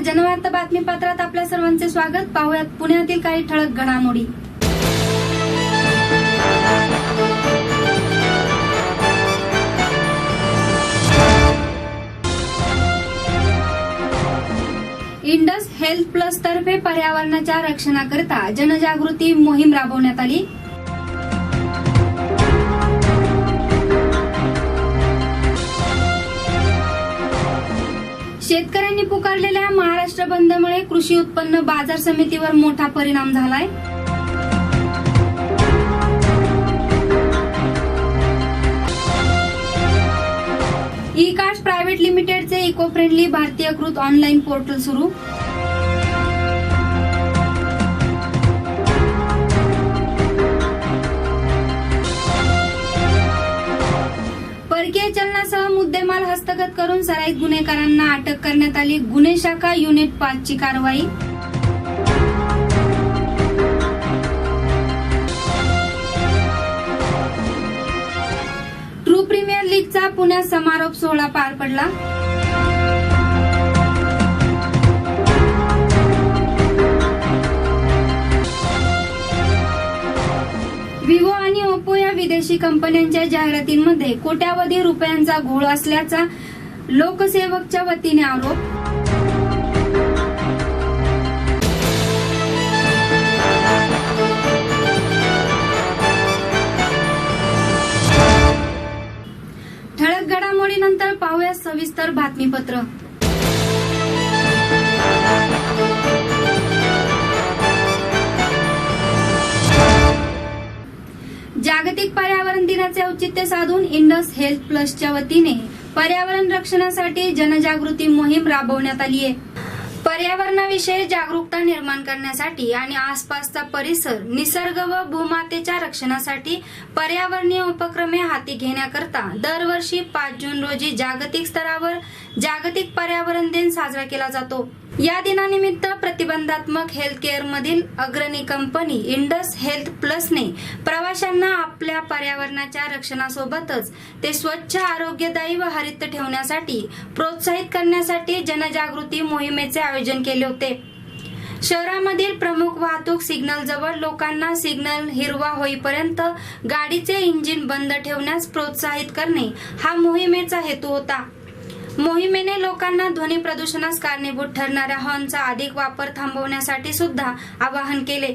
जनवार्ता बातमीपत्रात आपल्या सर्वांचे स्वागत. पाहूयात पुण्यातील काही ठळक घडामोडी. इंडस हेल्थ प्लस तर्फे पर्यावरणाच्या रक्षणाकरिता जनजागृती मोहीम राबवण्यात आली. शेतकऱ्यांनी पुकारलेल्या महाराष्ट्र बंदमुळे कृषी उत्पन्न बाजार समितीवर मोठा परिणाम झालाय. ई कार्ड प्रायव्हेट लिमिटेडचे इको फ्रेंडली भारतीयकृत ऑनलाईन पोर्टल सुरू. परकीय चलनासह मुद्देमाल हस्तगत करून सराईत गुन्हेगारांना अटक करण्यात आली. गुन्हे शाखा युनिट 5 ची कारवाई. ट्रू प्रीमियर लीगचा पुण्यात समारोप सोहळा पार पडला. विवो आणि ओप्पो या विदेशी कंपन्यांच्या जाहिरातींमध्ये कोट्यावधी रुपयांचा घोळ असल्याचा लोकसेवकच्या वतीने आरोप. ठळक घडामोडीनंतर पाहूया सविस्तर बातमीपत्र. जागतिक पर्यावरण दिनाचे औचित्य साधून इंडस हेल्थ प्लसच्या वतीने पर्यावरण रक्षणासाठी जनजागृती मोहीम राबवण्यात आली आहे. पर्यावरणाविषयी जागरूकता निर्माण करण्यासाठी आणि आसपासचा परिसर, निसर्ग व भूमातेच्या रक्षणासाठी पर्यावरणीय उपक्रमे हाती घेण्याकरता दरवर्षी 5 जून रोजी जागतिक स्तरावर जागतिक पर्यावरण दिन साजरा केला जातो. या दिनानिमित्त प्रतिबंधात्मक हेल्थ केअर मधील अग्रणी कंपनी इंडस हेल्थ प्लसने प्रवाशांना आपल्या पर्यावरणाच्या रक्षणासोबतच ते स्वच्छ, आरोग्यदायी व हरित ठेवण्यासाठी प्रोत्साहित करण्यासाठी जनजागृती मोहिमेचे आयोजन केले होते. शहरामधील प्रमुख वाहतूक सिग्नल जवळ लोकांना सिग्नल हिरवा होईपर्यंत गाडीचे इंजिन बंद ठेवण्यास प्रोत्साहित करणे हा मोहिमेचा हेतू होता. मोहिमेने लोकांना ध्वनी प्रदूषणास कारणीभूत ठरणाऱ्या हॉर्नचा अधिक वापर थांबवण्यासाठी सुद्धा आवाहन केले.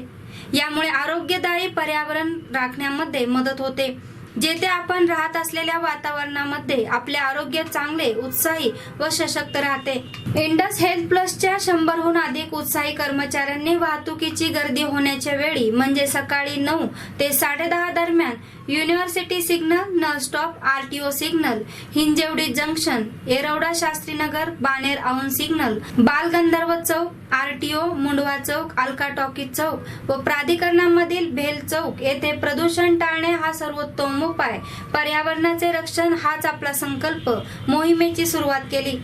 यामुळे आरोग्यदायी पर्यावरण राखण्यामध्ये मदत होते. जेथे आपण राहत असलेल्या वातावरणामध्ये आपले आरोग्य चांगले, उत्साही व सशक्त राहते. इंडस हेल्थ प्लसच्या 100हून अधिक उत्साही कर्मचाऱ्यांनी वाहतुकीची गर्दी होण्याच्या वेळी म्हणजे सकाळी 9 ते 10:30 दरम्यान university signal, Nal stop, RTO signal, Hinjewadi junction, Yerawada Shastrinagar, Baner Aundh signal, Balgandharva Chowk, RTO, Mundhwa Chowk, Alka talkies Chowk व प्राधिकरणामधील भेल चौक येथे प्रदूषण टाळणे हा सर्वोत्तम उपाय, पर्यावरणाचे रक्षण हाच आपला संकल्प मोहिमेची सुरुवात केली.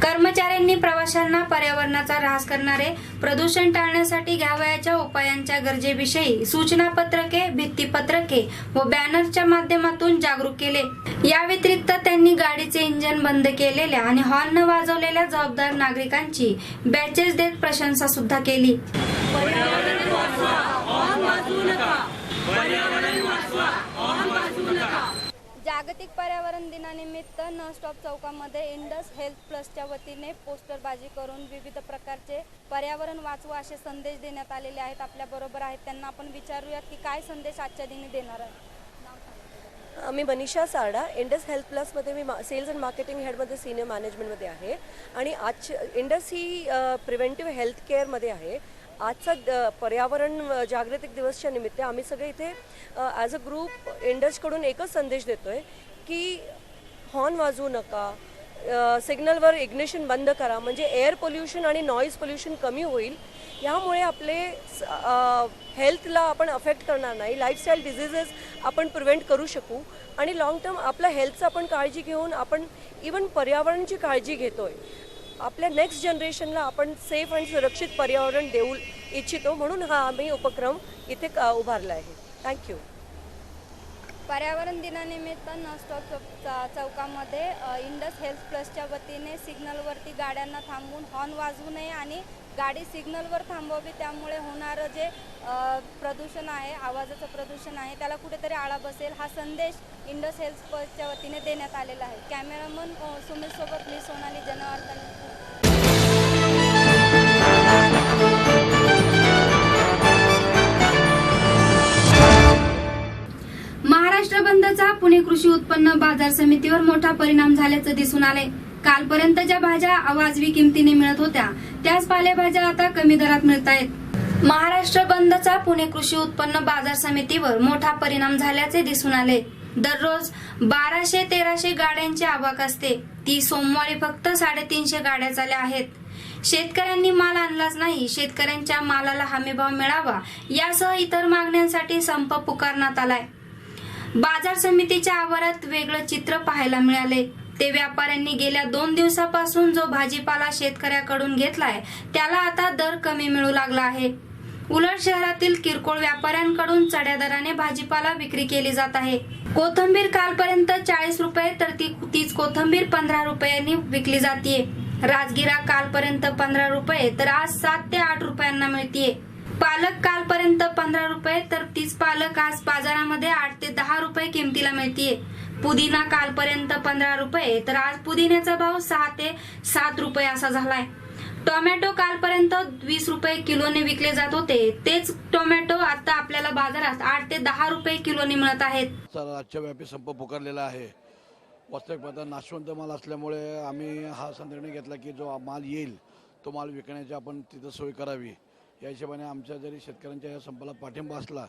कर्मचाऱ्यांनी प्रवाशांना पर्यावरणाचा ऱ्हास करणारे प्रदूषण टाळण्यासाठी घ्यावयाच्या उपायांच्या गरजेविषयी सूचना पत्रके, भित्तीपत्रके व बॅनरच्या माध्यमातून जागरूक केले. या व्यतिरिक्त त्यांनी गाडीचे इंजिन बंद केलेल्या आणि हॉर्न न वाजवलेल्या जबाबदार नागरिकांची बॅचेस देत प्रशंसा सुद्धा केली. जागतिक पर्यावरण दिनानिमित्त नळ स्टॉप चौकामध्ये इंडस हेल्थ प्लसच्या वतीने पोस्टरबाजी करून विविध प्रकारचे पर्यावरण वाचवा असे संदेश देण्यात आलेले आहेत. आपल्या बरोबर आहेत, त्यांना आपण विचारूयात की काय संदेश आजच्या दिनी देणार आहे. मी मनीषा सारडा, इंडस हेल्थ प्लसमध्ये मी सेल्स अँड मार्केटिंग हेडमध्ये सिनियर मॅनेजमेंटमध्ये आहे आणि आज इंडस ही प्रिव्हेंटिव्ह हेल्थ केअरमध्ये आहे. आजचा पर्यावरण जागतिक दिवसच्या निमित्त आम्ही सगळे इथे ॲज अ ग्रुप इंडसकडून एकच संदेश देतो आहे की हॉर्न वाजवू नका, सिग्नलवर इग्निशन बंद करा, म्हणजे एअर पोल्युशन आणि नॉईज पोल्युशन कमी होईल. यामुळे आपले हेल्थला आपण अफेक्ट करणार नाही, लाईफस्टाईल डिझिजेस आपण प्रिव्हेंट करू शकू आणि लॉंग टर्म आपल्या हेल्थचा आपण काळजी घेऊन आपण इवन पर्यावरणाची काळजी घेतो आहे. आपल्या नेक्स्ट जनरेशनला आपण सेफ आणि सुरक्षित पर्यावरण देऊ इच्छितो, म्हणून हा आम्ही उपक्रम इथे उभारला आहे. थँक्यू. पर्यावरण दिनानिमित्त नॉनस्टॉप चौकामध्ये इंडस हेल्थ प्लसच्या वतीने सिग्नलवरती गाड्यांना थांबवून हॉर्न वाजवू नये आणि गाडी सिग्नलवर थांबवावी, त्यामुळे होणारं जे प्रदूषण आहे, आवाजाचं प्रदूषण आहे, त्याला कुठेतरी आळा बसेल हा संदेश इंडस हेल्थ प्लसच्या वतीने देण्यात आलेला आहे. कॅमेरामन सुमितसोबत मी सोनाली जनवार्ता. महाराष्ट्र बंदचा पुणे कृषी उत्पन्न बाजार समितीवर मोठा परिणाम झाल्याचं दिसून आले. कालपर्यंत ज्या भाज्या अवाजवी किमतीने मिळत होत्या त्याच पालेभाज्या आता कमी दरात मिळत आहेत. महाराष्ट्र बंदचा पुणे कृषी उत्पन्न बाजार समितीवर मोठा परिणाम झाल्याचे दिसून आले. दररोज 1200-1300 गाड्यांची आवक असते, ती सोमवारी फक्त 350 गाड्या झाल्या आहेत. शेतकऱ्यांनी माल आणलाच नाही, शेतकऱ्यांच्या मालाला हमीभाव मिळावा यासह इतर मागण्यांसाठी संप पुकारण्यात आलाय. बाजार समितीच्या आवारात वेगळं चित्र पाहायला मिळाले. ते व्यापाऱ्यांनी गेल्या 2 दिवसापासून जो भाजीपाला शेतकऱ्याकडून घेतलाय त्याला आता दर कमी मिळू लागला आहे. उलट शहरातील किरकोळ व्यापाऱ्यांकडून चढ्या दराने भाजीपाला विक्री केली जात आहे. कोथिंबीर कालपर्यंत 40 रुपये तर तीच कोथिंबीर 15 रुपयांनी विकली जाते. राजगिरा कालपर्यंत 15 रुपये तर आज 7 ते 8 रुपयांना मिळतीये. पालक कालपर्यंत 15 रुपये तर तीच पालक आज बाजारामध्ये 8 ते 10 रुपये किमतीला मिळतीये. पुदिना कालपर्यंत 15 रुपये तर आज पुदिन्याचा भाव 6 ते 7 रुपये असा झालाय. टोमॅटो कालपर्यंत 20 रुपये किलोने विकले जात होते, तेच टोमॅटो आता आपल्याला बाजारात 8 ते 10 रुपये किलोने मिळत आहेत. राज्यव्यापी संप पुकारलेला आहे. वास्तविक पाहता नाशवंत माल असल्यामुळे आम्ही हा निर्णय घेतला की जो माल येईल तो माल विकण्याची आपण तिथं सोय करावी. या हिशोबाने आमच्या जरी शेतकऱ्यांच्या या संपाला पाठिंबा असला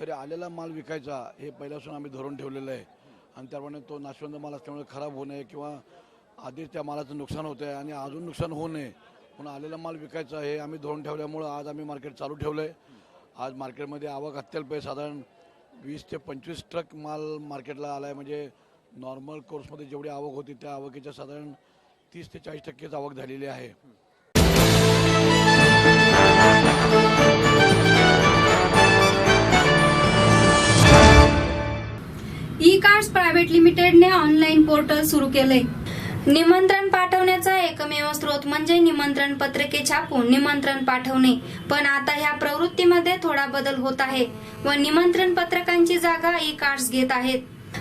तरी आलेला माल विकायचा हे पहिल्यापासून आम्ही धोरण ठेवलेलं आहे. आणि त्याप्रमाणे तो नाशवंत माल असल्यामुळे खराब होऊ नये किंवा आधीच त्या मालाचं नुकसान होतं आहे आणि अजून नुकसान होऊ नये म्हणून आलेला माल विकायचा हे आम्ही धोरण ठेवल्यामुळं आज आम्ही मार्केट चालू ठेवलं आहे. आज मार्केटमध्ये आवक अत्यल्प आहे. साधारण 20 ते 25 ट्रक माल मार्केटला आला आहे. म्हणजे नॉर्मल कोर्समध्ये जेवढी आवक होती त्या आवकीच्या साधारण 30 ते 40% आवक झालेली आहे. ई कार्ड्स प्रायव्हेट लिमिटेडने ऑनलाईन पोर्टल सुरू केले. निमंत्रण पाठवण्याचा एकमेव स्रोत म्हणजे निमंत्रण पत्रके छापून निमंत्रण पाठवणे. पण आता ह्या प्रवृत्तीमध्ये थोडा बदल होत आहे व निमंत्रण पत्रकांची जागा ई कार्ड्स घेत आहेत.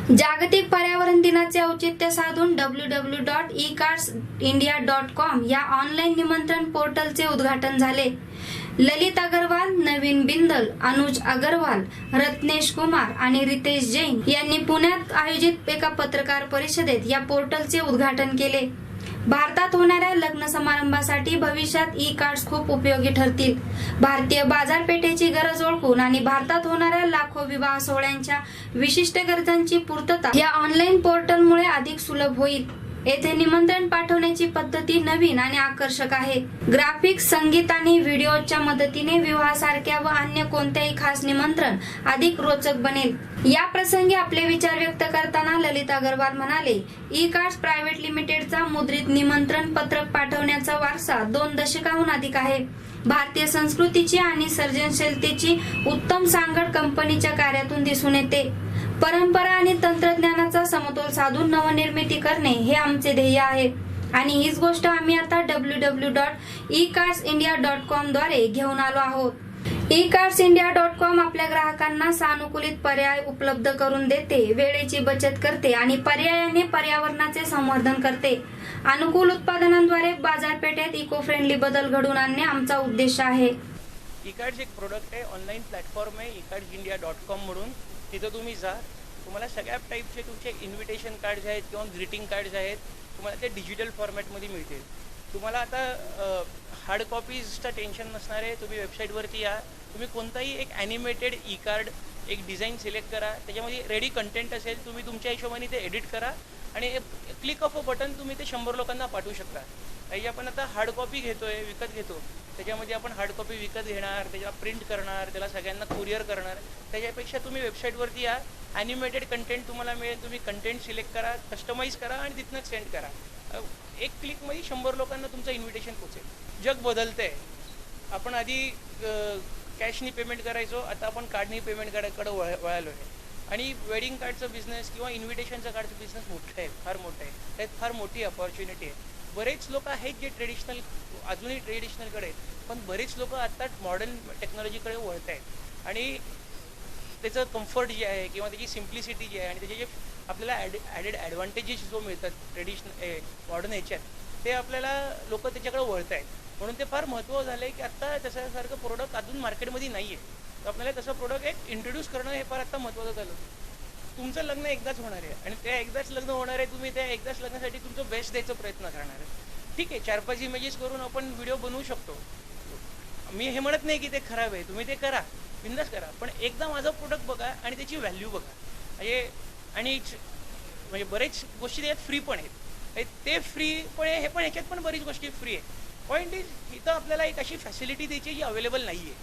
जागतिक पर्यावरण दिनाचे औचित्य साधून www.ecards.india.com या ऑनलाईन निमंत्रण पोर्टलचे उद्घाटन झाले. ललित अग्रवाल, नवीन बिंदल, अनुज अग्रवाल, रत्नेश कुमार आणि रितेश जैन यांनी पुण्यात आयोजित एका पत्रकार परिषदेत या पोर्टलचे उद्घाटन केले. भारतात होणाऱ्या लग्न समारंभासाठी भविष्यात ई कार्ड्स खूप उपयोगी ठरतील. भारतीय बाजारपेठेची गरज ओळखून आणि भारतात होणाऱ्या लाखो विवाह सोहळ्यांच्या विशिष्ट गरजांची पूर्तता या ऑनलाईन पोर्टलमुळे अधिक सुलभ होईल. येथे निमंत्रण पाठवण्याची पद्धती नवीन आणि आकर्षक आहे. ग्राफिक्स, संगीत आणि व्हिडिओच्या मदतीने विवाहासारख्या व अन्य कोणत्याही खास निमंत्रण अधिक रोचक बनेल. या प्रसंगी आपले विचार व्यक्त करताना ललित अग्रवाल म्हणाले, ई कार्ड्स प्रायव्हेट लिमिटेडचा मुद्रित निमंत्रण पत्रक पाठवण्याचा वारसा 2 दशकाहून अधिक आहे. भारतीय संस्कृतीची आणि सर्जनशीलतेची उत्तम सांगड कंपनीच्या कार्यातून दिसून येते. परंपरा आणि तंत्रज्ञानाचा समतोल साधून नवनिर्मिती करणे हे आमचे ध्येय आहे आणि हीच गोष्ट आम्ही आता www.ecards.india.com द्वारे घेऊन आलो आहोत. ecards.india.com आपल्या ग्राहकांना सानुकूलित पर्याय उपलब्ध करून देते, वेळेची बचत करते आणि पर्यायाने पर्यावरणाचे संवर्धन करते. अनुकूल उत्पादनांद्वारे बाजारपेठेत इको फ्रेंडली बदल घडवून आणणे आमचा उद्देश आहे. ecards एक प्रोडक्ट आहे, ऑनलाईन प्लॅटफॉर्म आहे ecards.india.com म्हणून. तिथं तुम्ही जा, तुम्हाला सगळ्या टाईपचे तुमचे इन्व्हिटेशन कार्ड्स आहेत किंवा ग्रीटिंग कार्ड्स आहेत तुम्हाला ते डिजिटल फॉर्मॅटमध्ये मिळतील. तुम्हाला आता हार्ड कॉपीजचं टेन्शन नसणार आहे. तुम्ही वेबसाईटवरती या, तुम्ही कोणताही एक ॲनिमेटेड ई कार्ड एक डिझाईन सिलेक्ट करा, त्याच्यामध्ये रेडी कंटेंट असेल, तुम्ही तुमच्या हिशोबाने ते एडिट करा आणि क्लिक ऑफ अ बटन तुम्ही ते 100 लोकांना पाठवू शकता. काही आपण आता हार्ड कॉपी घेतोय, विकत घेतो, त्याच्यामध्ये आपण हार्ड कॉपी विकत घेणार, त्याला प्रिंट करणार, त्याला सगळ्यांना कुरिअर करणार. त्याच्यापेक्षा तुम्ही वेबसाईटवरती या, ॲनिमेटेड कंटेंट तुम्हाला मिळेल, तुम्ही कंटेंट सिलेक्ट करा, कस्टमाइज करा आणि तिथनं सेंड करा. एक क्लिकमध्ये 100 लोकांना तुमचं इन्व्हिटेशन पोचेल. जग बदलतं आहे. आपण आधी कॅशनी पेमेंट करायचो, आता आपण कार्डनी पेमेंट कडे वळालो आहे. आणि वेडिंग कार्डचं बिझनेस किंवा इन्व्हिटेशनचं कार्डचं बिझनेस मोठं आहे, फार मोठं आहे. त्यात फार मोठी अपॉर्च्युनिटी आहे. बरेच लोक आहेत जे ट्रेडिशनल, अजूनही ट्रेडिशनलकडे आहेत, पण बरेच लोक आता मॉडर्न टेक्नॉलॉजीकडे वळत आहेत. आणि त्याचं कम्फर्ट जे आहे किंवा त्याची सिम्प्लिसिटी जी आहे आणि त्याचे जे आपल्याला ॲडेड ॲडव्हान्टेजेस जो मिळतात ट्रेडिशनल मॉडर्न ह्याच्यात, ते आपल्याला लोक त्याच्याकडे वळत आहेत. म्हणून ते फार महत्त्वाचं झालं आहे की आत्ता त्याच्यासारखं प्रोडक्ट अजून मार्केटमध्ये नाही आहे. तर आपल्याला तसं प्रोडक्ट एक इंट्रोड्यूस करणं हे फार आत्ता महत्त्वाचं झालं. तुमचं लग्न एकदाच होणार आहे आणि त्या एकदाच लग्न होणार आहे, तुम्ही त्या एकदाच लग्नासाठी तुमचं बेस्ट द्यायचा प्रयत्न करणार आहे. ठीक आहे, 4-5 इमेजेस करून आपण व्हिडिओ बनवू शकतो. मी हे म्हणत नाही की ते खराब आहे, तुम्ही ते करा, बिंदास करा, पण एकदा माझं प्रोडक्ट बघा आणि त्याची व्हॅल्यू बघा. म्हणजे बरेच गोष्टी त्याच्यात फ्री पण आहेत. ते फ्री पण आहे, हे पण ह्याच्यात पण बरीच गोष्टी फ्री आहे. पॉईंट इज इथं आपल्याला एक अशी फॅसिलिटी द्यायची जी अवेलेबल नाही आहे.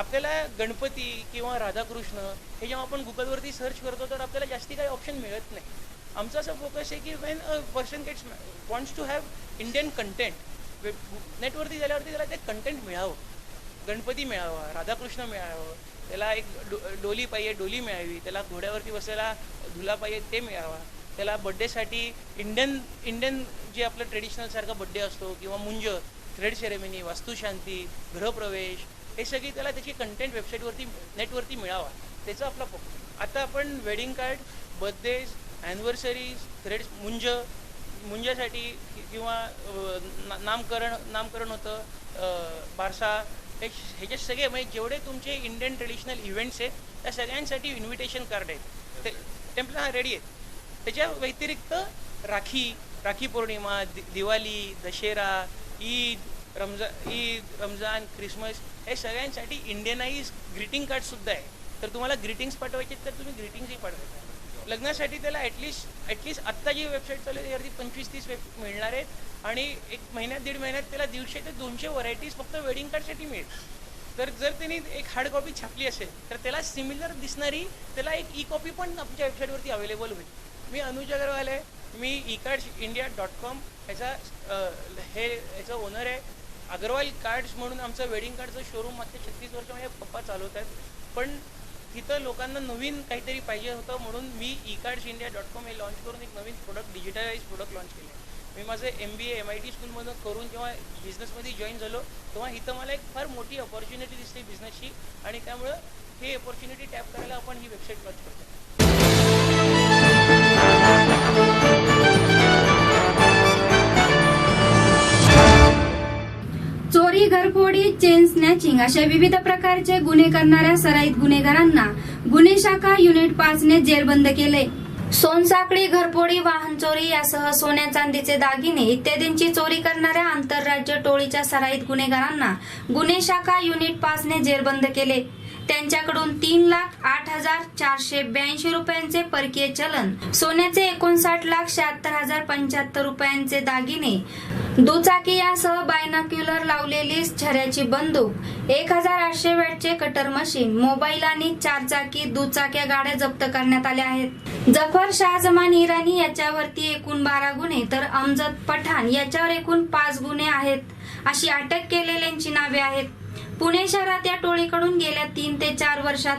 आपल्याला गणपती किंवा राधाकृष्ण हे जेव्हा आपण गुगलवरती सर्च करतो तर आपल्याला जास्ती काही ऑप्शन मिळत नाही. आमचा असा फोकस आहे की when a person wants to have Indian content, नेटवरती गेल्यावरती त्याला ते कंटेंट मिळावं. गणपती मिळावा, राधाकृष्ण मिळावं, त्याला एक डोली पाहिजे, डोली मिळावी, त्याला घोड्यावरती बसायला धुला पाहिजे, ते मिळावा, त्याला बड्डेसाठी इंडियन जे आपलं ट्रेडिशनलसारखा बड्डे असतो किंवा मुंज, थ्रेड सेरेमनी, वास्तुशांती, गृहप्रवेश, हे सगळी त्याला त्याची कंटेंट वेबसाईटवरती नेटवरती मिळावा, त्याचा आपला फोकस. आता आपण वेडिंग कार्ड, बर्थडेज, ॲनिव्हर्सरीज, थ्रेड मुंजासाठी किंवा नामकरण होतं, बारसा, ह्याचे सगळे म्हणजे जेवढे तुमचे इंडियन ट्रेडिशनल इव्हेंट्स आहेत त्या सगळ्यांसाठी इन्व्हिटेशन कार्ड आहेत, ते टेम्पला रेडी आहेत. त्याच्या व्यतिरिक्त राखी पौर्णिमा, दिवाळी, दशेरा, ईद, रमजान, ख्रिसमस, हे सगळ्यांसाठी इंडियनाइज ग्रीटिंग कार्डसुद्धा आहे. तर तुम्हाला ग्रीटिंग्स पाठवायचे तर तुम्ही ग्रीटिंग्सही पाठवायचे. लग्नासाठी त्याला ॲटलिस्ट आत्ता जी वेबसाईट चालू आहे त्यावरती 25-30 मिळणार आहेत आणि 1-1.5 महिन्यात त्याला 150 ते 200 व्हरायटीज फक्त वेडिंग कार्डसाठी मिळेल. तर जर त्यांनी एक हार्ड कॉपी छापली असेल तर त्याला सिमिलर दिसणारी त्याला एक ई कॉपी पण आमच्या वेबसाईटवरती अवेलेबल होईल. मी अनुज अग्रवाल आहे, मी eCardsindia.com ह्याचा ओनर आहे. अग्रवाल कार्ड्स म्हणून आमचं वेडिंग कार्डचं शोरूम मागच्या 36 वर्ष माझे पप्पा चालवत आहेत. पण तिथं लोकांना नवीन काहीतरी पाहिजे होतं म्हणून मी eCardsindia.com हे लॉन्च करून एक नवीन प्रोडक्ट, डिजिटलाइज प्रोडक्ट लॉन्च केले. मी माझं MBA MIT स्कूलमधून करून जेव्हा बिझनेसमध्ये जॉईन झालो तेव्हा इथं मला एक फार मोठी अपॉर्च्युनिटी दिसते बिझनेसची आणि त्यामुळं हे अपॉर्च्युनिटी टॅप करायला आपण ही वेबसाईट लॉन्च करतो. चोरी, घरफोडी, चेन स्नॅचिंग अशा विविध प्रकारचे गुन्हे करणाऱ्या सराईत गुन्हेगारांना गुन्हे शाखा युनिट 5 ने जेरबंद केले. सोनसाखळी, घरफोडी, वाहन चोरी यासह सोन्या चांदीचे दागिने इत्यादींची चोरी करणाऱ्या आंतरराज्य टोळीच्या सराईत गुन्हेगारांना गुन्हे शाखा युनिट 5 ने जेरबंद केले. त्यांच्याकडून 3,08,482 रुपयांचे परकीय चलन, सोन्याचे 59,76,075 रुपयांचे दागिने, दुचाकी यासह बायनाक्युलर लावलेली छऱ्याची बंदूक, 1,800 वॅटचे कटर मशीन, मोबाईल आणि 4 चाकी दुचाक्या गाड्या जप्त करण्यात आल्या आहेत. जफर शाहजमान इराणी याच्यावरती एकूण 12 गुन्हे तर अमजद पठाण याच्यावर एकूण 5 गुन्हे आहेत अशी अटक केलेल्यांची नावे आहेत. पुणे शहरात या टोळीकडून गेल्या 3 ते 4 वर्षात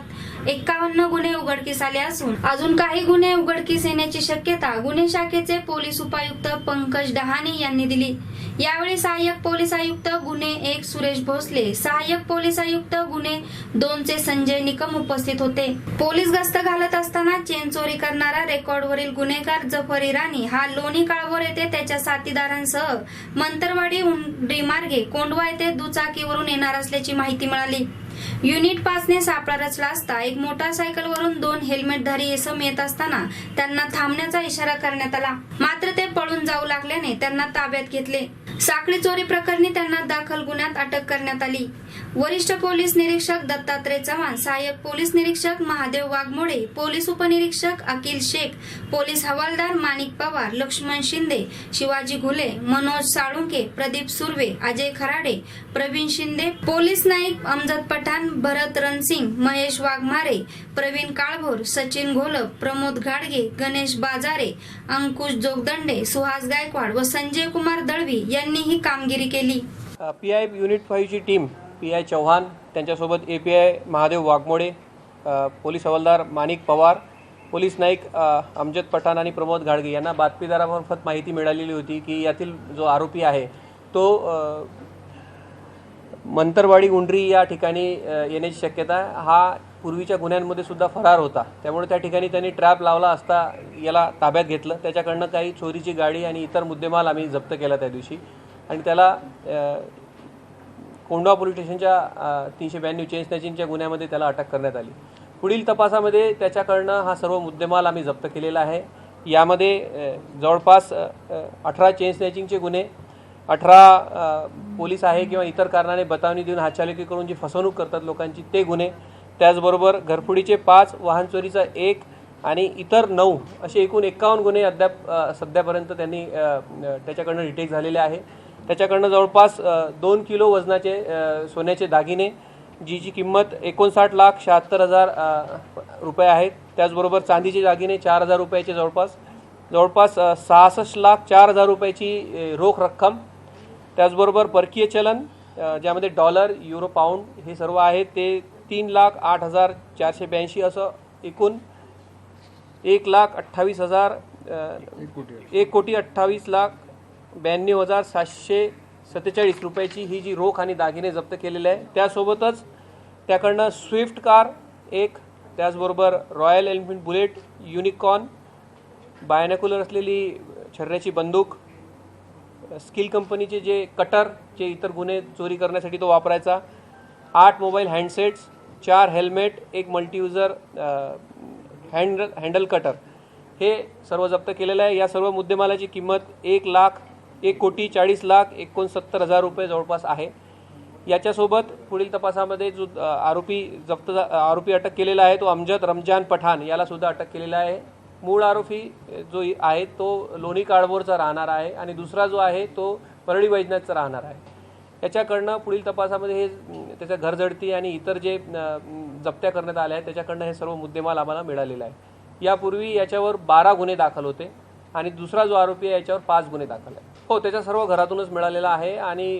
51 गुन्हे उघडकीस आले असून अजून काही गुन्हे उघडकीस येण्याची शक्यता गुन्हे शाखेचे पोलीस उपायुक्त पंकज डहाणे यांनी दिली. यावेळी सहाय्यक पोलीस आयुक्त गुन्हे 1 सुरेश भोसले, सहाय्यक पोलीस आयुक्त गुन्हे 2 चे संजय निकम उपस्थित होते. पोलीस गस्त घालत असताना चेन चोरी करणारा रेकॉर्डवरील गुन्हेगार जफर इराणी हा लोणी काळभोर येथे त्याच्या साथीदारांसह मंतरवाडी उंडरी मार्गे कोंडवा येथे दुचाकीवरून येणार असल्याची माहिती मिळाली. युनिट 5 ने सापळा रचला असता एक मोटारसायकलवरून 2 हेल्मेटधारी इसम येत असताना त्यांना थांबण्याचा इशारा करण्यात आला. मात्र ते पळून जाऊ लागल्याने त्यांना ताब्यात घेतले. साखळी चोरी प्रकरणी त्यांना दाखल गुन्ह्यात अटक करण्यात आली. वरिष्ठ पोलीस निरीक्षक दत्तात्रय चव्हाण, सहाय्यक पोलीस निरीक्षक महादेव वाघमोडे, पोलीस उपनिरीक्षक अकिल शेख, पोलीस हवालदार माणिक पवार, लक्ष्मण शिंदे, शिवाजी घुले, मनोज साळुंके, प्रदीप सुर्वे, अजय खराडे, प्रवीण शिंदे, पोलीस नाईक अमजद पठाण, भरत रणसिंग, महेश वाघमारे, प्रवीण काळभोर, सचिन घोलप, प्रमोद घाडगे, गणेश बाजारे, अंकुश जोगदंडे, सुहास गायकवाड व संजय कुमार दळवी यांनी ही कामगिरी केली. PI युनिट 5 ची टीम, PI चव्हाण, त्यांच्यासोबत API महादेव वाघमोडे, पोलीस हवालदार माणिक पवार पोलीस नाईक अमजद पठाण आणि प्रमोद घाडगे यांना बातमीदारामार्फत माहिती मिळालेली होती की यातील जो आरोपी आहे तो मंतरवाडी उंडरी या ठिकाणी येण्याची शक्यता आहे। हा पूर्वीच्या गुन्ह्यांमध्ये सुद्धा फरार होता, त्यामुळे त्या ठिकाणी त्यांनी ट्रॅप लावला असता याला ताब्यात घेतलं। त्याच्याकडनं काही चोरीची गाडी आणि इतर मुद्देमाल आम्ही जप्त केला त्या दिवशी आणि त्याला कोंढवा पोलीस स्टेशनच्या 392 चेन स्नॅचिंगच्या गुन्ह्यामध्ये त्याला अटक करण्यात आली। पुढील तपासामध्ये त्याच्याकडनं हा सर्व मुद्देमाल आम्ही जप्त केलेला आहे। यामध्ये जवळपास 18 चेन स्नॅचिंगचे गुन्हे, 18 पोलीस आहे किंवा इतर कारणाने बतावणी देऊन हातचालकी करून जी फसवणूक करतात लोकांची ते गुन्हे, त्याचबरोबर घरफोडीचे 5, वाहन चोरीचा 1 आणि इतर 9 असे एकूण 51 गुन्हे अद्याप सध्यापर्यंत त्यांनी त्याच्याकडनं डिटेक्ट झालेले आहे। त्याच्याकडनं जवळपास 2 किलो वजनाचे सोन्याचे दागिने जी किंमत 59,76,000 रुपये आहेत। त्याचबरोबर चांदीचे दागिने 4,000 रुपयाचे जवळपास 66,04,000 रुपयाची रोख रक्कम, त्याचबरोबर परकीय चलन ज्यामध्ये डॉलर, युरो, पाऊंड हे सर्व आहे ते 3,08,482 असं एकूण 1,28,92,747 रुपयाची ही जी रोख आणि दागिने जप्त केलेले आहे। त्यासोबतच त्याकडनं स्विफ्ट कार 1, त्याचबरोबर रॉयल एनफील्ड बुलेट, युनिकॉर्न, बायनॅक्युलर असलेली छर्याची बंदूक, स्किल कंपनीचे जे कटर जे इतर गुन्हे चोरी करण्यासाठी तो वापरायचा, 8 मोबाईल हँडसेट्स, 4 हेल्मेट, 1 मल्टीयुजर हँडल कटर हे सर्व जप्त केलेलं आहे। या सर्व मुद्देमालाची किंमत 1,40,40,69,000 रुपये जवळपास आहे। याच्यासोबत पुढील तपासामध्ये जो आरोपी अटक केलेला आहे तो अमजद रमजान पठाण याला सुद्धा अटक केलेला आहे। मूळ आरोपी जो आहे तो लोणी काळभोरचा राहणार आहे आणि दुसरा जो आहे तो परळी वैजनाथचा राहणार आहे। याच्याकडनं पुढील तपासामध्ये हे त्याच्या घरजडती आणि इतर जे जप्त्या करण्यात आल्या आहेत त्याच्याकडनं हे सर्व मुद्देमाल आम्हाला मिळालेला आहे। यापूर्वी याच्यावर 12 गुन्हे दाखल होते आणि दुसरा जो आरोपी आहे याच्यावर 5 गुन्हे दाखल आहे। हो, त्याच्या सर्व घरातूनच मिळालेला आहे आणि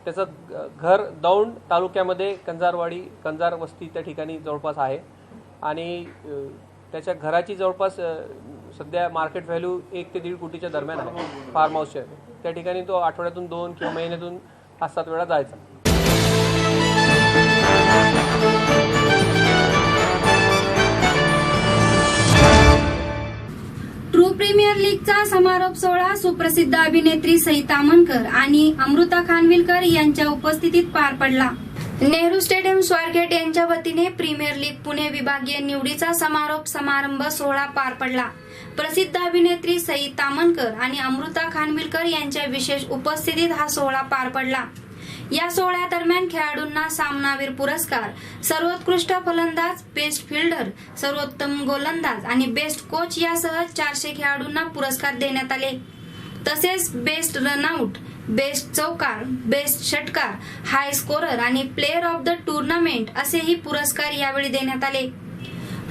त्याचं घर दौंड तालुक्यामध्ये कंजार वस्ती त्या ठिकाणी जवळपास आहे आणि त्याच्या घराची जवळपास सध्या मार्केट व्हॅल्यू 1 ते 1.5 कोटीच्या दरम्यान आहे। फार्म हाऊसच्या त्या ठिकाणी तो आठवड्यातून 2 किंवा महिन्यातून 5-7 वेळा जायचा। ट्रू प्रीमियर लीगचा समारोप सोहळा सुप्रसिद्ध अभिनेत्री सई तामणकर आणि अमृता खानविलकर यांच्या उपस्थितीत पार पडला। नेहरू स्टेडियम स्वारगेट यांच्या वतीने प्रीमियर लीग पुणे विभागीय निवडीचा समारंभ सोहळा पार पडला। प्रसिद्ध अभिनेत्री सई तामणकर आणि अमृता खानविलकर यांच्या विशेष उपस्थितीत हा सोहळा पार पडला। या सोहळ्यादरम्यान खेळाडूंना सामनावीर पुरस्कार, सर्वोत्कृष्ट फलंदाज, बेस्ट फिल्डर, सर्वोत्तम गोलंदाज आणि बेस्ट कोच यासह 400 खेळाडूंना पुरस्कार देण्यात आले। तसेच बेस्ट रनआउट, बेस्ट चौकार, बेस्ट षटकार, हाय स्कोरर आणि प्लेयर ऑफ द टूर्नामेंट असेही पुरस्कार यावेळी देण्यात आले।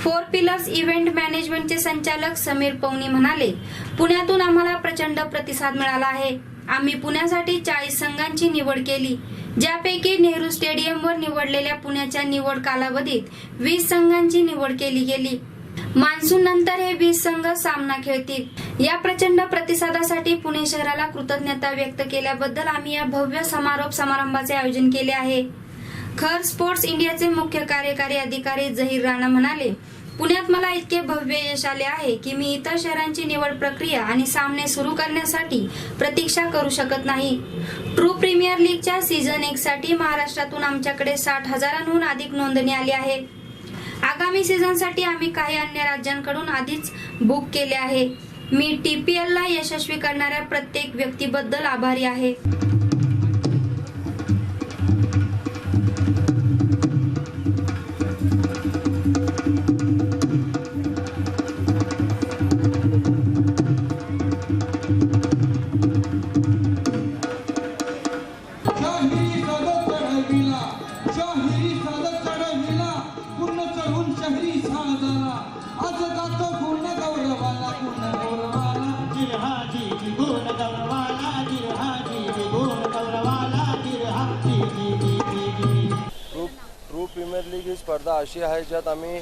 4 पिलर्स इव्हेंट मॅनेजमेंटचे संचालक समीर पवनी म्हणाले, पुण्यातून आम्हाला प्रचंड प्रतिसाद मिळाला आहे। आम्ही पुण्यासाठी 40 संघांची निवड केली, ज्यापैकी नेहरू स्टेडियमवर निवडलेल्या पुण्याच्या निवड कालावधीत 20 संघांची निवड केली गेली। मान्सून नंतर हे 20 संघ सामना खेळतील। या प्रचंड प्रतिसादासाठी पुणे शहराला कृतज्ञता व्यक्त केल्याबद्दल आम्ही या भव्य समारंभाचे आयोजन केले आहे। खर स्पोर्ट्स इंडियाचे मुख्य कार्यकारी अधिकारी झहीर राणा म्हणाले, पुण्यात मला इतके भव्य यश आले आहे की मी इतर शहरांची निवड प्रक्रिया आणि सामने सुरू करण्यासाठी प्रतीक्षा करू शकत नाही। ट्रू प्रीमियर लीगच्या सीझन 1 साठी महाराष्ट्रातून आमच्याकडे 60,000हून अधिक नोंदणी आली आहे। आगामी सीझनसाठी आम्ही काही अन्य राज्यांकडून आधीच बुक केले आहे। मी TPL ला यशस्वी करणाऱ्या प्रत्येक व्यक्तीबद्दल आभारी आहे। ट्रू प्रीमियर लीग ही स्पर्धा अशी आहे ज्यात आम्ही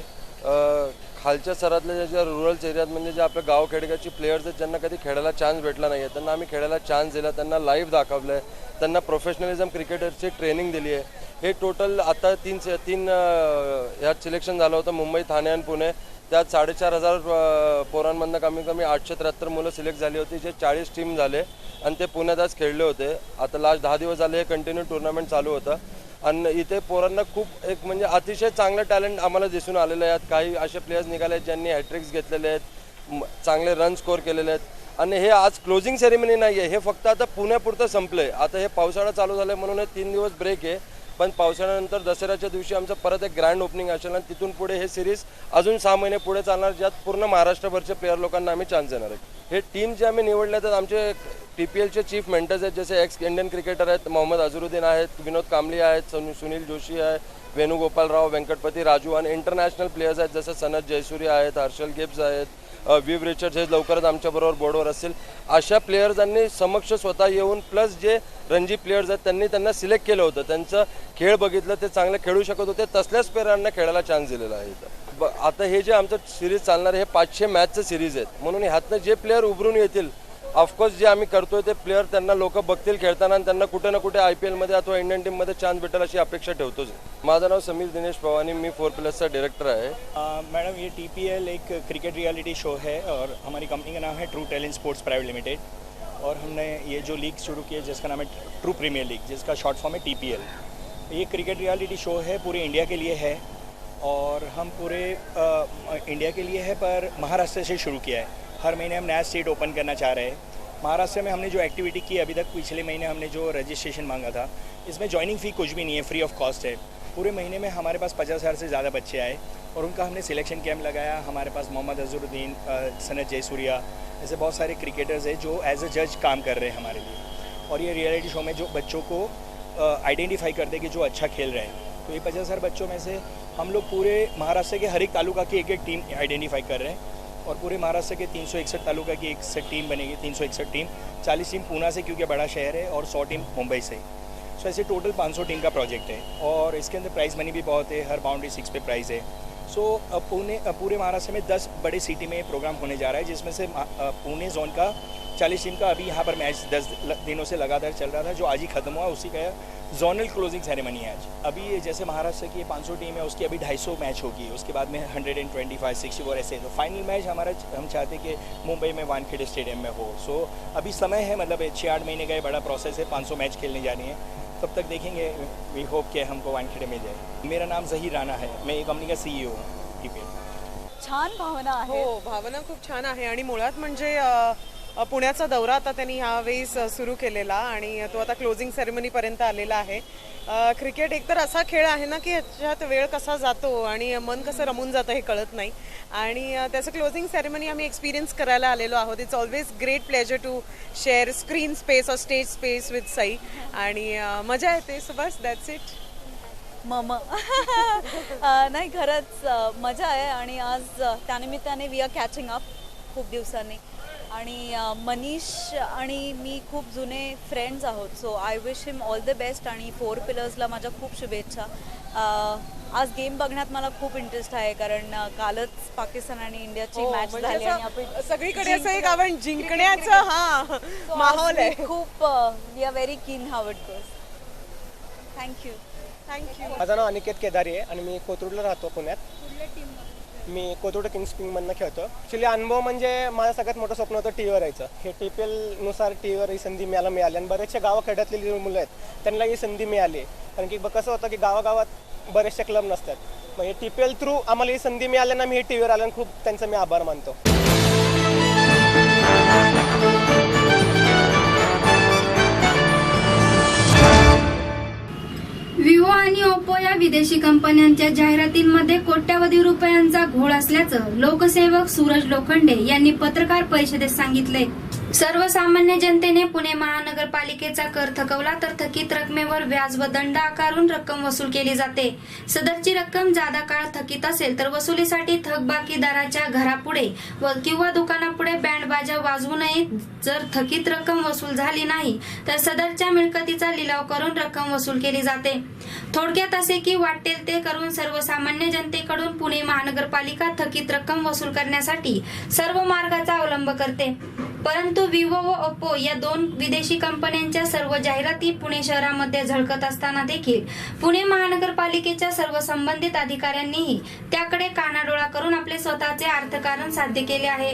खालच्या स्तरातल्या ज्या रुरल एरियात म्हणजे जे आपल्या गाव खेडेगावची प्लेयर्स आहेत ज्यांना कधी खेळायला चान्स भेटला नाही आहे त्यांना आम्ही खेळायला चान्स दिला, त्यांना लाईव्ह दाखवलं आहे, त्यांना प्रोफेशनलिझम क्रिकेटरची ट्रेनिंग दिली आहे. हे टोटल आता तीन ह्यात सिलेक्शन झालं होतं मुंबई, ठाणे आणि पुणे. त्यात 4,500 पोरांमधनं कमी कमी 873 मुलं सिलेक्ट झाली होती, जे 40 टीम झाले आणि ते पुण्यात आज खेळले होते. आता लास्ट 10 दिवस झाले हे कंटिन्यू टुर्नामेंट चालू होतं आणि इथे पोरांना खूप एक म्हणजे अतिशय चांगलं टॅलेंट आम्हाला दिसून आलेलं आहे. काही असे प्लेयर्स निघाले आहेत ज्यांनी हॅट्रिक्स घेतलेले आहेत, चांगले रन स्कोर केलेले आहेत आणि हे आज क्लोजिंग सेरेमनी नाही आहे, हे फक्त आता पुण्यापुरतं संपलं आहे. आता हे पावसाळा चालू झालं म्हणून हे 3 दिवस ब्रेक आहे, पण पावसाळ्यानंतर दसऱ्याच्या दिवशी आमचं परत एक ग्रँड ओपनिंग असेल आणि तिथून पुढे हे सिरीज अजून 6 महिने पुढे चालणार, ज्यात पूर्ण महाराष्ट्रभरचे प्लेयर लोकांना आम्ही चान्स देणार आहे. हे टीम जे आम्ही निवडले तर आमचे TPLचे चीफ मेंटर्स आहेत, जसे एक्स इंडियन क्रिकेटर आहेत, मोहम्मद अझरुद्दीन आहेत, विनोद कांबली आहेत, सुनील जोशी आहे, वेणुगोपालराव, व्यंकटपती राजू आणि इंटरनॅशनल प्लेयर्स आहेत जसं सनत जयसूर्या आहेत, हर्षल गिब्स आहेत, विव रिचर्ड्स हे लवकरच आमच्याबरोबर बोर्डवर असतील. अशा प्लेयर्सांनी समक्ष स्वतः येऊन प्लस जे रणजी प्लेयर्स आहेत त्यांना सिलेक्ट केलं होतं, त्यांचं खेळ बघितलं, ते चांगले खेळू शकत होते, तसल्याच प्लेयरांना खेळायला चान्स दिलेला आहे. आता हे जे आमचं सिरीज चालणार आहे हे 500 मॅचचं सिरीज आहेत, म्हणून ह्यातनं जे प्लेयर उभरून येतील ऑफकोर्स जे आम्ही करतोय ते प्लेयर त्यांना लोक बघतील खेळताना आणि त्यांना कुठे ना कुठे IPL मध्ये अथवा इंडियन टीममध्ये चान्स भेटेल अशी अपेक्षा ठेवतोच. माझं नाव समीर दिनेश पवानी, मी 4Pillars डायरेक्टर है. मैडम ये TPL एक क्रिकेट रियलिटी शो है और हमारी कंपनी का नाम है true talent sports private limited और हमने ये जो लीग शुरू की है जिसका नाम है ट्रू प्रीमियर लीग, जिसका शॉर्ट फॉर्म है TPL. ये क्रिकेट रियलिटी शो है, पूरे इंडिया के लिए है और हम पूरे इंडिया के लिए है पर महाराष्ट्र से शुरू किया है. हर महीने हम नया स्टेट ओपन करना चाह रहे हैं. महाराष्ट्र में हमने जो एक्टिविटी की अभी तक, पिछले महीने हमने जो रजिस्ट्रेशन मांगा था, इसमें ज्वाइनिंग फ़ी कुछ भी नहीं है, फ्री ऑफ कॉस्ट है. पूरे महीने में हमारे पास 50,000 से ज़्यादा बच्चे आए और उनका हमने सिलेक्शन कैंप लगाया. हमारे पास मोहम्मद अजहरुद्दीन, सनत जयसूर्या ऐसे बहुत सारे क्रिकेटर्स हैं जो एज अ जज काम कर रहे हैं हमारे लिए. और ये रियलिटी शो में जो बच्चों को आइडेंटिफाई कर दे कि जो अच्छा खेल रहे हैं, तो ये 50,000 बच्चों में से हम लोग पूरे महाराष्ट्र के हर एक तालुका की एक टीम आइडेंटिफाई कर रहे हैं और पूरे महाराष्ट्र के 361 तालुका की एक सेट टीम बनेगी. 361 टीम, 40 टीम पूना से क्योंकि बड़ा शहर है और 100 टीम मुंबई से. सो ऐसे टोटल 500 टीम का प्रोजेक्ट है और इसके अंदर प्राइज़ मनी भी बहुत है, हर बाउंड्री 6 पे प्राइज़ है. सो पूरे महाराष्ट्र में 10 बड़े सिटी में प्रोग्राम होने जा रहा है, जिसमें से पुणे जोन का 40 टीम का अभी यहाँ पर मैच 10 दिनों से लगातार चल रहा था, जो आज ही खत्म हुआ. उसी का जोनल क्लोजिंग सेरेमनी है आज. अभी जैसे महाराष्ट्र की 500 टीम है, उसकी अभी 250 मैच होगी, उसके बाद में 125, 64 ऐसे. तो फाइनल मैच हमारा हम चाहते हैं कि मुंबई में वानखेड़े स्टेडियम में हो. सो अभी समय है, मतलब 6-8 महीने का ये बड़ा प्रोसेस है. 500 मैच खेलने जानी है, तब तक देखेंगे. वी होप कि हमको वानखेड़े मिल जाए. मेरा नाम जहीर राणा है, मैं ये कंपनी का CEO हूँ. TPL. छान भावना आहे. हो, भावना खूप छान आहे आणि मुळात म्हणजे पुण्याचा दौरा आता त्यांनी ह्यावेळेस सुरू केलेला आणि तो आता क्लोजिंग सेरेमनीपर्यंत आलेला आहे. क्रिकेट एकतर असा खेळ आहे ना की ह्याच्यात वेळ कसा जातो आणि मन कसं रमून जातं हे कळत नाही आणि त्याचं क्लोजिंग सेरेमनी आम्ही एक्सपिरियन्स करायला आलेलो आहोत. It's always great pleasure to share screen space और स्टेज स्पेस विथ सई आणि मजा येते. सो बस दॅट्स इट. नाही, खरंच मजा आहे आणि आज त्यानिमित्ताने वी आर कॅचिंग अप खूप दिवसांनी आणि मनीष आणि मी खूप जुने फ्रेंड्स आहोत. So I wish him all the best आणि 4Pillarsला माझ्या खूप शुभेच्छा. आज गेम बघण्यात मला खूप इंटरेस्ट आहे कारण कालच पाकिस्तान आणि इंडियाची मॅच झाली आणि आपण सगळीकडे असं एक आपण जिंकण्याचं माहोल आहे. खूप वी आर व्हेरी कीन हाऊ इट गोज. थँक्यू. माझं नाव अनिकेत केदारी आहे आणि मी कोथरूडला राहतो पुण्यात. मी कोथरूड किंग्स किंगमधनं खेळतो. ॲक्च्युली अनुभव म्हणजे माझं सगळ्यात मोठं स्वप्न होतं TVवर यायचं. हे TPL नुसार TVवर ही संधी मिळाली आणि बरेचशा गावाखेड्यातली जी मुलं आहेत त्यांना ही संधी मिळाली. कारण की कसं होतं की गावागावात बरेचसे क्लब नसतात. मग हे TPL थ्रू आम्हाला ही संधी मिळाल्यानं मी हे TVवर आल्यानं खूप त्यांचा मी आभार मानतो. विवो आणि ओप्पो या विदेशी कंपन्यांच्या जाहिरातींमध्ये कोट्यावधी रुपयांचा घोळ असल्याचं लोकसेवक सूरज लोखंडे यांनी पत्रकार परिषदेत सांगितले. सर्वसामान्य जनतेने पुणे महानगरपालिकेचा कर थकवला तर थकीत रकमेवर व्याज व दंड आकारून रक्कम वसूल केली जाते. सदरची रक्कम जादा काळ थकीत असेल तर वसुलीसाठी थकबाकीदाराच्या घरापुढे किंवा दुकानापुढे बँड बाजा वाजवू नये. जर थकीत रक्कम वसूल झाली नाही तर सदरच्या मिळकतीचा लिलाव करून रक्कम वसूल केली जाते. थोडक्यात असे की वाटेल ते करून सर्वसामान्य जनतेकडून पुणे महानगरपालिका थकीत रक्कम वसूल करण्यासाठी सर्व मार्गाचा अवलंब करते. परंतु विवो व ओप्पो या दोन विदेशी कंपन्यांच्या सर्व जाहिराती पुणे शहरामध्ये झळकत असताना देखील पुणे महानगरपालिकेच्या सर्व संबंधित अधिकाऱ्यांनीही त्याकडे कानाडोळा करून आपले स्वतःचे अर्थकारण साध्य केले आहे.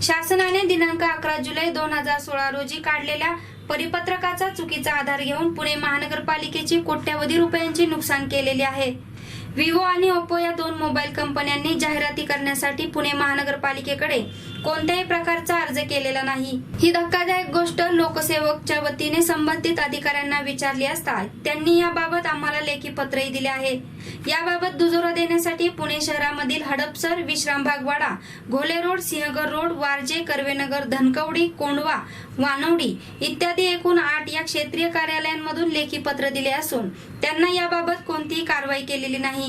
शासनाने दिनांक 11 जुलै 2016 रोजी काढलेल्या परिपत्रकाचा चुकीचा आधार घेऊन पुणे महानगरपालिकेची कोट्यवधी रुपयांची नुकसान केलेले आहे. विवो आणि ओप्पो या दोन मोबाईल कंपन्यांनी जाहिराती करण्यासाठी पुणे महानगरपालिकेकडे कोणत्याही प्रकारचा अर्ज केलेला नाही. ही धक्कादायक गोष्ट लोकसेवकच्या वतीने संबंधित अधिकाऱ्यांना विचारली असता त्यांनी याबाबत आम्हाला लेखी पत्रही दिले आहे. याबाबत दुजोरा देण्यासाठी पुणे शहरामधील हडपसर, विश्रामबागवाडा, घोले रोड, सिंहगड रोड, वारजे, कर्वेनगर, धनकवडी, कोंढवा, वानवडी इत्यादी एकूण 8 या क्षेत्रीय कार्यालयांमधून लेखी पत्र दिले असून त्यांना याबाबत कोणतीही कारवाई केलेली नाही.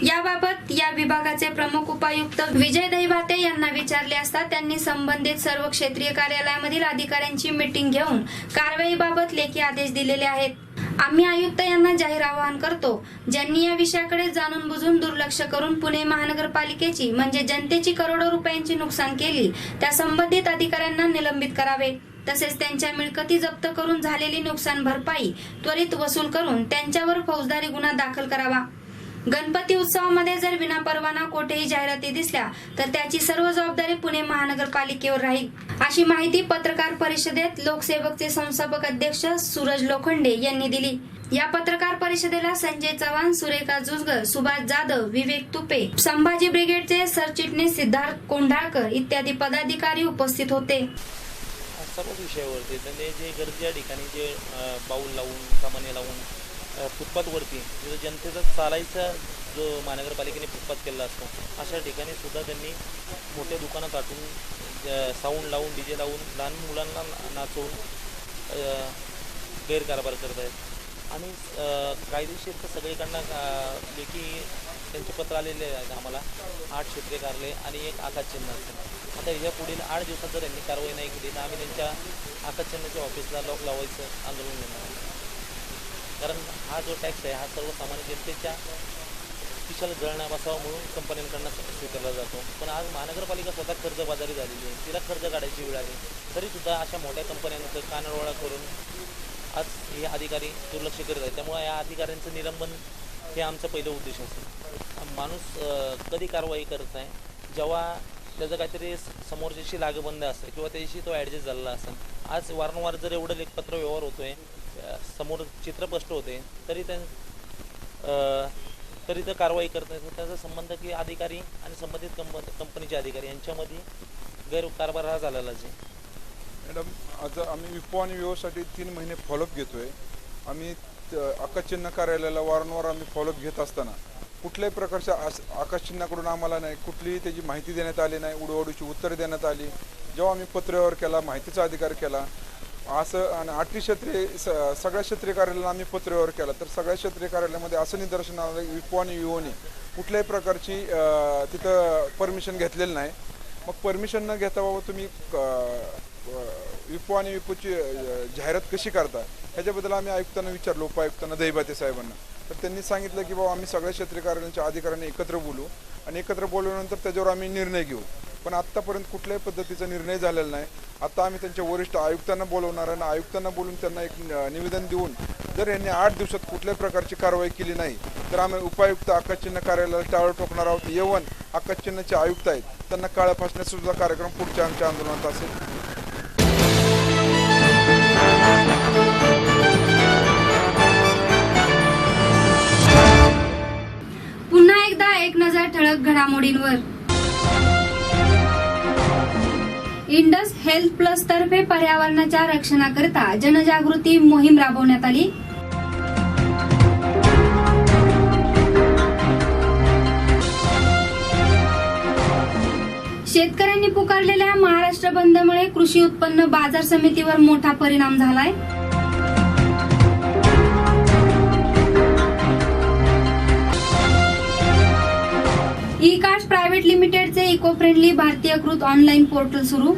याबाबत या विभागाचे प्रमुख उपायुक्त विजय दहिवाते यांना विचारले असता त्यांनी संबंधित सर्व क्षेत्रीय कार्यालयामधील अधिकाऱ्यांची मीटिंग घेऊन कारवाईबाबत लेखी आदेश दिलेले आहेत. आम्ही आयुक्त यांना जाहीर आवाहन करतो, ज्यांनी या विषयाकडे जाणून बुजून दुर्लक्ष करून पुणे महानगरपालिकेची म्हणजे जनतेची करोडो रुपयांची नुकसान केली त्या संबंधित अधिकाऱ्यांना निलंबित करावे. तसेच त्यांच्या मिळकती जप्त करून झालेली नुकसान भरपाई त्वरित वसूल करून त्यांच्यावर फौजदारी गुन्हा दाखल करावा. गणपती उत्सवामध्ये जर विनापरवाना कोठेही जाहिराती दिसल्या तर त्याची सर्व जबाबदारी पुणे महानगरपालिकेवर राहील, अशी माहिती पत्रकार परिषदेत लोकसेवकचे संस्थापक अध्यक्ष सूरज लोखंडे यांनी दिली. या पत्रकार परिषदेला संजय चव्हाण, सुरेखा जुजगर, सुभाष जाधव, विवेक तुपे, संभाजी ब्रिगेडचे सरचिटणीस सिद्धार्थ कोंढाळकर इत्यादी पदाधिकारी उपस्थित होते. सर्वच विषयावरती त्यांनी जे गरजेच्या ठिकाणी जे बाऊल लावून, सामान्य लावून फुटपाथवरती जो जनतेचा चालायचा जो महानगरपालिकेने फुटपाथ केला असतो अशा ठिकाणी सुद्धा त्यांनी मोठे दुकानं काढून साऊंड लावून, डीजे लावून लहान मुलांना नाचवून गैरकारभार करत आहेत. आणि कायदेशीर तर सगळीकडनं लेखी त्यांचे पत्र आलेले आहेत आम्हाला. 8 क्षेत्रीय कार्यालय आणि 1 आकाशचिन्ह असतं. आता ह्या पुढील 8 दिवसात जर त्यांनी कारवाई नाही केली तर आम्ही त्यांच्या आकाशचिन्हाच्या ऑफिसला लॉक लावायचं आंदोलन घेणार. कारण हा जो टॅक्स आहे हा सर्वसामान्य जनतेच्या खिशाला जळणा बसावा म्हणून कंपन्यांकडनं स्वीकारला जातो. पण आज महानगरपालिका स्वतः कर्जबाजारी झालेली आहे, तिला कर्ज काढायची वेळ आली तरीसुद्धा अशा मोठ्या कंपन्यांचं कानडोळा करून आज हे अधिकारी दुर्लक्ष करत आहेत. त्यामुळे या अधिकाऱ्यांचं निलंबन हे आमचं पहिलं उद्देश असतं. माणूस कधी कारवाई करत आहे जेव्हा त्याचं काहीतरी समोरच्याशी लागबंद असेल किंवा त्याच्याशी तो ॲडजस्ट झालेला असेल. आज वारंवार जर एवढं लेखपत्र व्यवहार होतोय, समोर चित्र स्पष्ट होते तरी तर कारवाई करत नाही. त्याचा संबंध की अधिकारी आणि संबंधित कंपनीचे अधिकारी यांच्यामध्ये गैरकारभार हा झालेलाच आहे. मॅडम, आज आम्ही विपो आणि विवोसाठी 3 महिने फॉलोअप घेतोय. आम्ही आकाशचिन्ह कार्यालयाला वारंवार आम्ही फॉलोअप घेत असताना कुठल्याही प्रकारच्या आकाशचिन्हाकडून आम्हाला नाही कुठलीही त्याची माहिती देण्यात आली नाही, उडवाडूची उत्तरे देण्यात आली. जेव्हा आम्ही पत्रव्यवहार केला, माहितीचा अधिकार केला असं आणि 8 क्षेत्रीय सगळ्या क्षेत्रीय कार्यालयाला आम्ही पत्रव्यवहार केला तर सगळ्या क्षेत्रीय कार्यालयामध्ये असं निदर्शन आलं की विपो आणि विवोने कुठल्याही प्रकारची तिथं परमिशन घेतलेलं नाही. मग परमिशन न घेता बाबा तुम्ही विपो आणि विपोची जाहिरात कशी करता ह्याच्याबद्दल आम्ही आयुक्तांना विचारलो, उपायुक्तांना दहिबाते साहेबांना. तर त्यांनी सांगितलं की बाबा आम्ही सगळ्या क्षेत्रीय कार्यालयांच्या अधिकाऱ्यांनी एकत्र बोलू आणि एकत्र बोलल्यानंतर त्याच्यावर आम्ही निर्णय घेऊ. पण आत्तापर्यंत कुठल्याही पद्धतीचा निर्णय झालेला नाही. आता आम्ही त्यांच्या वरिष्ठ आयुक्तांना बोलवणार आणि आयुक्तांना बोलून त्यांना एक निवेदन देऊन जर यांनी 8 दिवसात कुठल्याही प्रकारची कारवाई केली नाही तर आम्ही उपायुक्त आकाशचिन्ह कार्यालयाला टाळं ठोकणार आहोत. येवन आकाशचिन्हाचे आयुक्त आहेत त्यांना काळ्या फासण्याचा सुद्धा कार्यक्रम पुढच्या आमच्या आंदोलनात असेल. पुन्हा एकदा एक नजर ठळक घडामोडींवर. इंडस हेल्थ प्लस तर्फे पर्यावरणाच्या रक्षणाकरिता जनजागृती मोहीम राबवण्यात आली. शेतकऱ्यांनी पुकारलेल्या महाराष्ट्र महाराष्ट्र बंदमुळे कृषी उत्पन्न बाजार समितीवर मोठा परिणाम झालाय. ई कार्ड्स प्रायव्हेट लिमिटेडचे इको फ्रेंडली भारतीयकृत ऑनलाईन पोर्टल सुरू.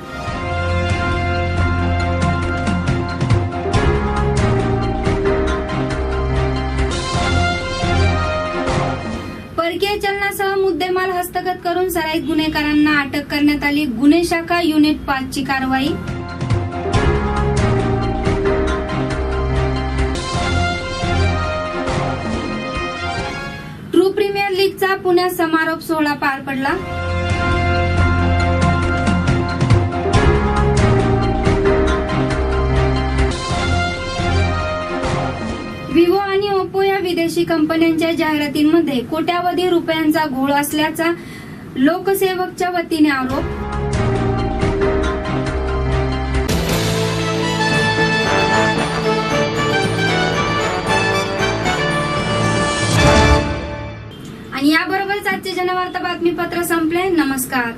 परकीय चलनासह मुद्देमाल हस्तगत करून सराईत गुन्हेगारांना अटक करण्यात आली. गुन्हे शाखा युनिट 5 ची कारवाई. ट्रू प्रीमियर लीगचा पुण्यात समारोप सोहळा पार पडला. विवो आणि ओप्पो या विदेशी कंपन्यांच्या जाहिरातींमध्ये कोट्यावधी रुपयांचा घोळ असल्याचा लोकसेवकच्या वतीने आरोप. आणि याबरोबरच आजचे जनवार्ता बातमीपत्र संपले. नमस्कार.